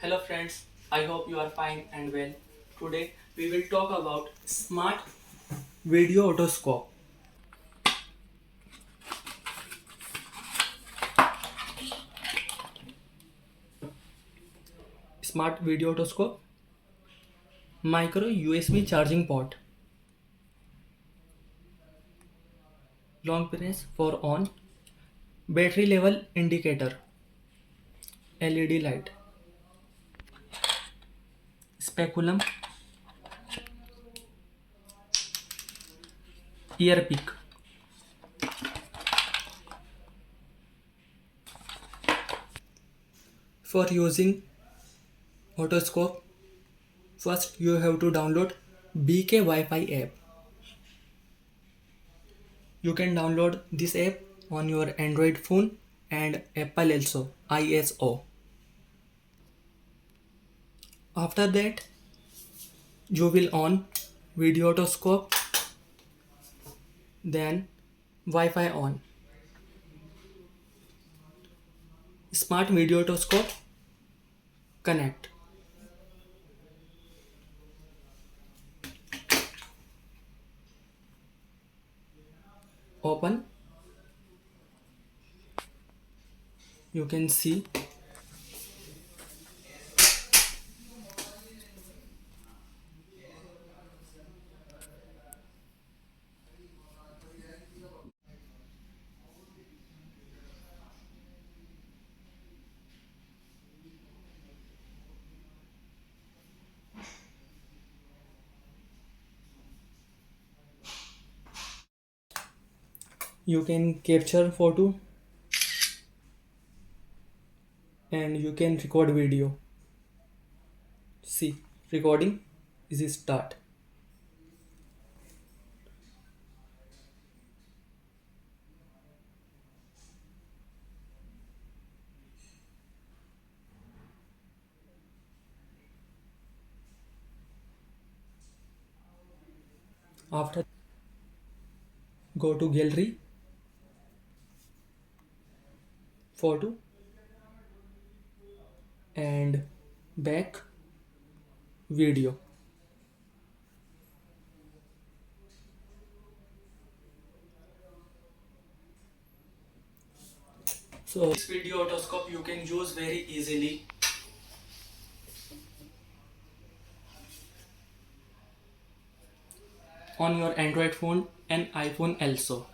Hello friends, I hope you are fine and well. Today we will talk about smart video otoscope. Smart video otoscope, micro USB charging port, long press for on, battery level indicator, LED light, speculum, ear pick. For using otoscope, first you have to download BK Wi-Fi app. You can download this app on your Android phone and Apple also ISO. After that, you will on video otoscope, then Wi-Fi on. Smart video otoscope connect. Open. You can see you can capture photo and you can record video. See, recording is start. After, go to gallery, photo and back video. So this video otoscope you can use very easily on your Android phone and iPhone also.